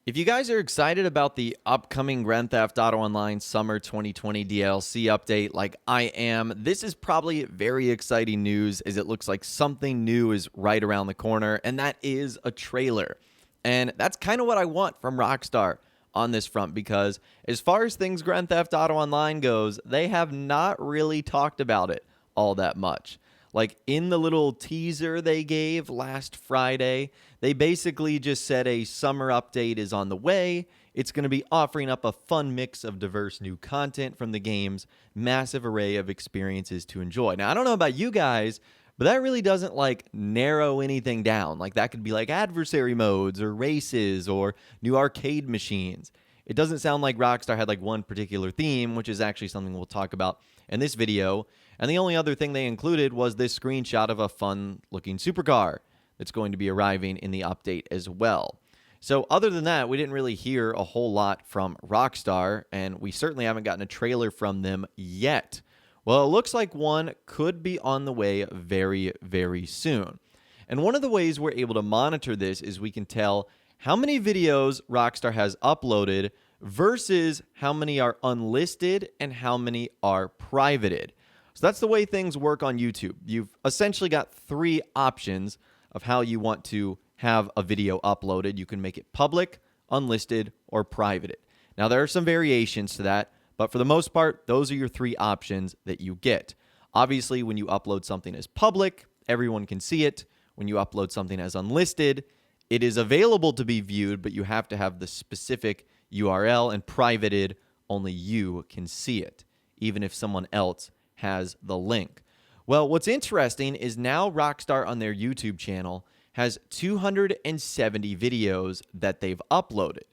If you guys are excited about the upcoming Grand Theft Auto Online Summer 2020 DLC update like I am, this is probably very exciting news as it looks like something new is right around the corner, and that is a trailer. And that's kind of what I want from Rockstar on this front because as far as things Grand Theft Auto Online goes, they have not really talked about it all that much. Like in the little teaser they gave last Friday, they basically just said a summer update is on the way. It's going to be offering up a fun mix of diverse new content from the game's massive array of experiences to enjoy. Now, I don't know about you guys, but that really doesn't like narrow anything down. Like that could be like adversary modes or races or new arcade machines. It doesn't sound like Rockstar had like one particular theme, which is actually something we'll talk about in this video. And the only other thing they included was this screenshot of a fun-looking supercar that's going to be arriving in the update as well. So other than that, we didn't really hear a whole lot from Rockstar, and we certainly haven't gotten a trailer from them yet. Well, it looks like one could be on the way very, very soon. And one of the ways we're able to monitor this is we can tell how many videos Rockstar has uploaded versus how many are unlisted and how many are privated. So that's the way things work on YouTube. You've essentially got three options of how you want to have a video uploaded. You can make it public, unlisted, or privated. Now, there are some variations to that, but for the most part, those are your three options that you get. Obviously, when you upload something as public, everyone can see it. When you upload something as unlisted, it is available to be viewed, but you have to have the specific URL, and privated, only you can see it, even if someone else has the link. Well, what's interesting is now Rockstar on their YouTube channel has 270 videos that they've uploaded.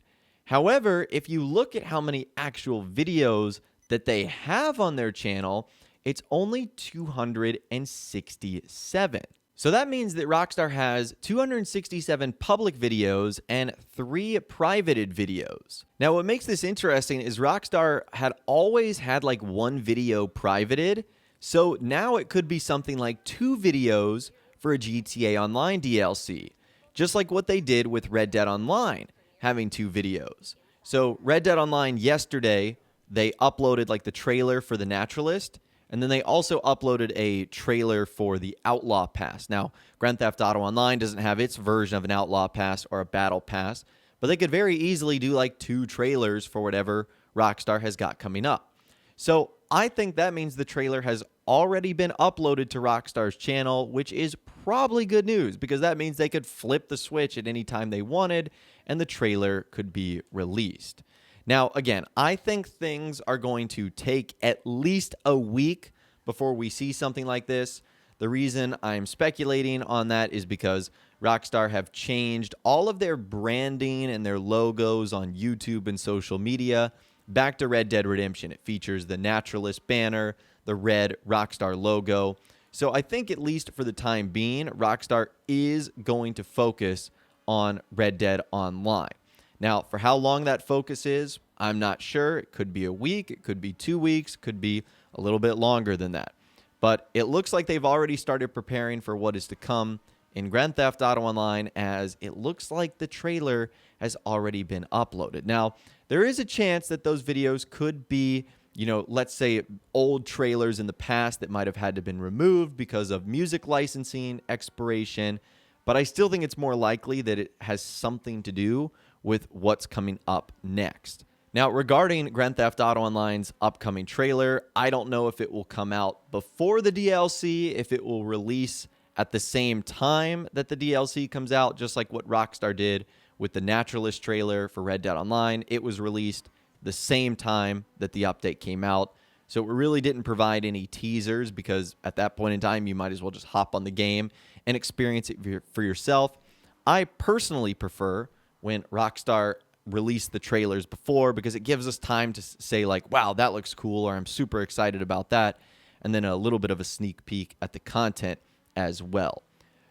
However, if you look at how many actual videos that they have on their channel, it's only 267. So that means that Rockstar has 267 public videos and 3 privated videos. Now, what makes this interesting is Rockstar had always had like one video privated, so now it could be something like 2 videos for a GTA Online DLC, just like what they did with Red Dead Online, having 2 videos. So Red Dead Online yesterday, they uploaded like the trailer for the Naturalist, and then they also uploaded a trailer for the Outlaw Pass. Now, Grand Theft Auto Online doesn't have its version of an Outlaw Pass or a Battle Pass, but they could very easily do like 2 trailers for whatever Rockstar has got coming up. So I think that means the trailer has already been uploaded to Rockstar's channel, which is probably good news because that means they could flip the switch at any time they wanted and the trailer could be released. Now, again, I think things are going to take at least a week before we see something like this. The reason I'm speculating on that is because Rockstar have changed all of their branding and their logos on YouTube and social media back to Red Dead Redemption. It features the Naturalist banner, the red Rockstar logo. So I think at least for the time being, Rockstar is going to focus on Red Dead Online. Now, for how long that focus is, I'm not sure. It could be a week, it could be 2 weeks, could be a little bit longer than that. But it looks like they've already started preparing for what is to come in Grand Theft Auto Online, as it looks like the trailer has already been uploaded. Now, there is a chance that those videos could be, let's say old trailers in the past that might have had to been removed because of music licensing expiration, but I still think it's more likely that it has something to do with what's coming up next. Now, regarding Grand Theft Auto Online's upcoming trailer, I don't know if it will come out before the DLC, if it will release at the same time that the DLC comes out, just like what Rockstar did with the Naturalist trailer for Red Dead Online. It was released the same time that the update came out, so it really didn't provide any teasers because at that point in time, you might as well just hop on the game and experience it for yourself. I personally prefer when Rockstar release the trailers before because it gives us time to say like, wow, that looks cool, or I'm super excited about that, and then a little bit of a sneak peek at the content as well.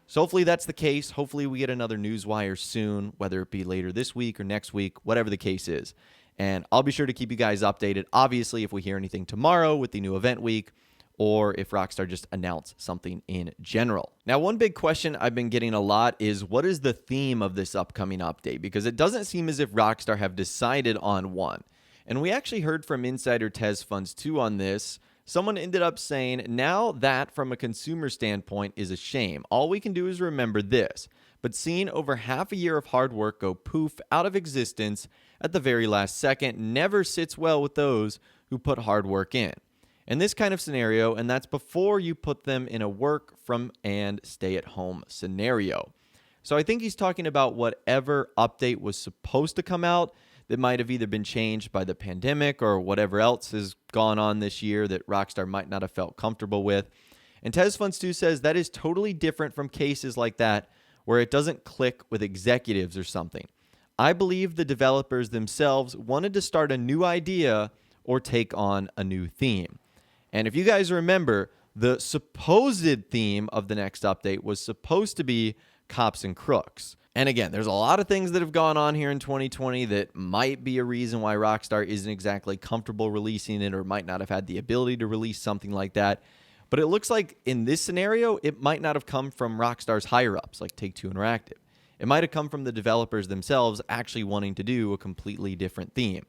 So hopefully that's the case. Hopefully we get another newswire soon, whether it be later this week or next week, whatever the case is. And I'll be sure to keep you guys updated. Obviously, if we hear anything tomorrow with the new event week, or if Rockstar just announced something in general. Now, one big question I've been getting a lot is what is the theme of this upcoming update? Because it doesn't seem as if Rockstar have decided on one. And we actually heard from insider TezFunds2 on this. Someone ended up saying, now that from a consumer standpoint is a shame. All we can do is remember this. But seeing over half a year of hard work go poof out of existence at the very last second never sits well with those who put hard work in. In this kind of scenario, and that's before you put them in a work from and stay at home scenario. So I think he's talking about whatever update was supposed to come out that might have either been changed by the pandemic or whatever else has gone on this year that Rockstar might not have felt comfortable with. And TezFunds2 says that is totally different from cases like that where it doesn't click with executives or something. I believe the developers themselves wanted to start a new idea or take on a new theme. And if you guys remember, the supposed theme of the next update was supposed to be cops and crooks. And again, there's a lot of things that have gone on here in 2020 that might be a reason why Rockstar isn't exactly comfortable releasing it or might not have had the ability to release something like that. But it looks like in this scenario, it might not have come from Rockstar's higher-ups like Take-Two Interactive. It might have come from the developers themselves actually wanting to do a completely different theme.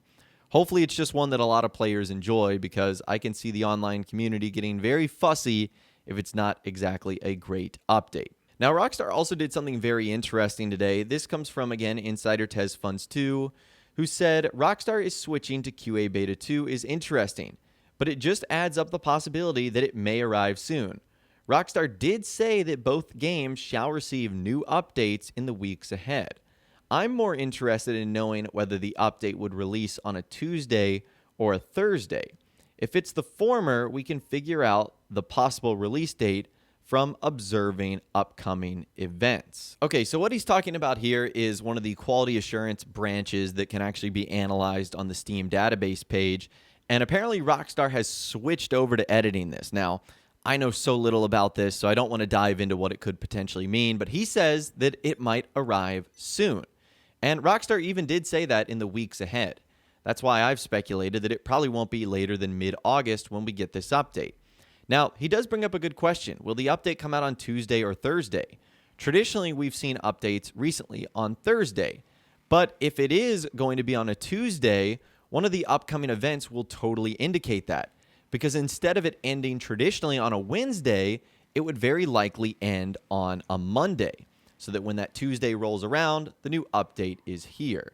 Hopefully, it's just one that a lot of players enjoy because I can see the online community getting very fussy if it's not exactly a great update. Now, Rockstar also did something very interesting today. This comes from, again, insider TezFunds2, who said, Rockstar is switching to QA Beta 2 is interesting, but it just adds up the possibility that it may arrive soon. Rockstar did say that both games shall receive new updates in the weeks ahead. I'm more interested in knowing whether the update would release on a Tuesday or a Thursday. If it's the former, we can figure out the possible release date from observing upcoming events. Okay, so what he's talking about here is one of the quality assurance branches that can actually be analyzed on the Steam database page, and apparently Rockstar has switched over to editing this. Now, I know so little about this, so I don't want to dive into what it could potentially mean, but he says that it might arrive soon. And Rockstar even did say that in the weeks ahead. That's why I've speculated that it probably won't be later than mid-August when we get this update. Now, he does bring up a good question. Will the update come out on Tuesday or Thursday? Traditionally, we've seen updates recently on Thursday. But if it is going to be on a Tuesday, one of the upcoming events will totally indicate that. Because instead of it ending traditionally on a Wednesday, it would very likely end on a Monday. So that when that Tuesday rolls around, the new update is here.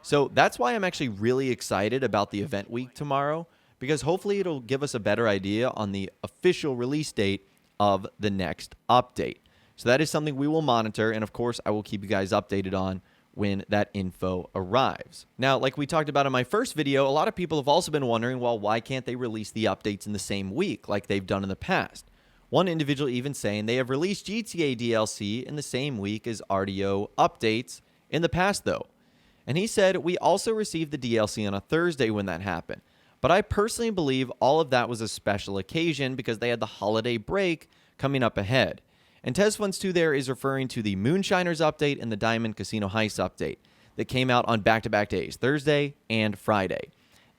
So that's why I'm actually really excited about the event week tomorrow, because hopefully it'll give us a better idea on the official release date of the next update. So that is something we will monitor, and of course, I will keep you guys updated on when that info arrives. Now, like we talked about in my first video, a lot of people have also been wondering, well, why can't they release the updates in the same week like they've done in the past? One individual even saying they have released GTA DLC in the same week as RDO updates in the past, though. And he said, we also received the DLC on a Thursday when that happened. But I personally believe all of that was a special occasion because they had the holiday break coming up ahead. And TezFunds2 there is referring to the Moonshiners update and the Diamond Casino Heist update that came out on back-to-back days, Thursday and Friday.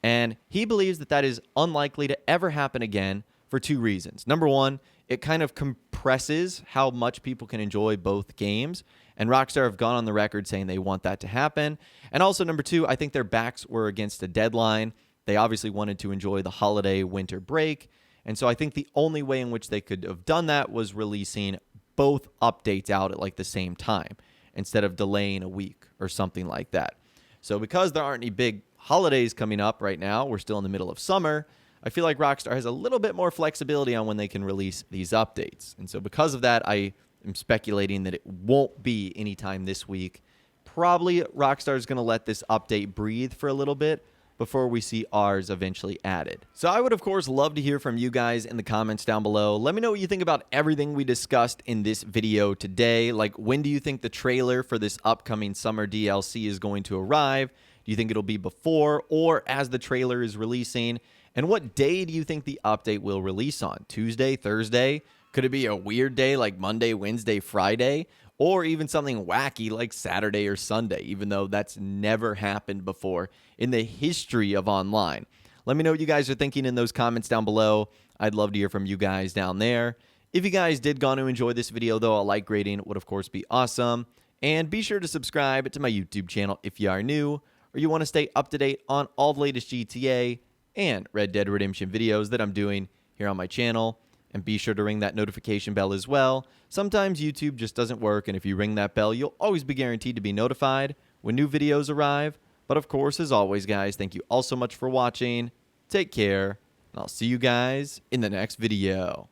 And he believes that that is unlikely to ever happen again for two reasons. Number one, it kind of compresses how much people can enjoy both games. And Rockstar have gone on the record saying they want that to happen. And also, number two, I think their backs were against a deadline. They obviously wanted to enjoy the holiday winter break. And so I think the only way in which they could have done that was releasing both updates out at like the same time instead of delaying a week or something like that. So because there aren't any big holidays coming up right now, we're still in the middle of summer, I feel like Rockstar has a little bit more flexibility on when they can release these updates. And so because of that, I am speculating that it won't be anytime this week. Probably Rockstar is going to let this update breathe for a little bit before we see ours eventually added. So I would, of course, love to hear from you guys in the comments down below. Let me know what you think about everything we discussed in this video today. Like, when do you think the trailer for this upcoming summer DLC is going to arrive? Do you think it'll be before or as the trailer is releasing? And what day do you think the update will release on? Tuesday, Thursday? Could it be a weird day like Monday, Wednesday, Friday? Or even something wacky like Saturday or Sunday, even though that's never happened before in the history of online. Let me know what you guys are thinking in those comments down below. I'd love to hear from you guys down there. If you guys did go on to enjoy this video, though, a like rating would, of course, be awesome. And be sure to subscribe to my YouTube channel if you are new, or you want to stay up to date on all the latest GTA and Red Dead Redemption videos that I'm doing here on my channel. And be sure to ring that notification bell as well. Sometimes YouTube just doesn't work, and if you ring that bell, you'll always be guaranteed to be notified when new videos arrive. But of course, as always, guys, thank you all so much for watching. Take care, and I'll see you guys in the next video.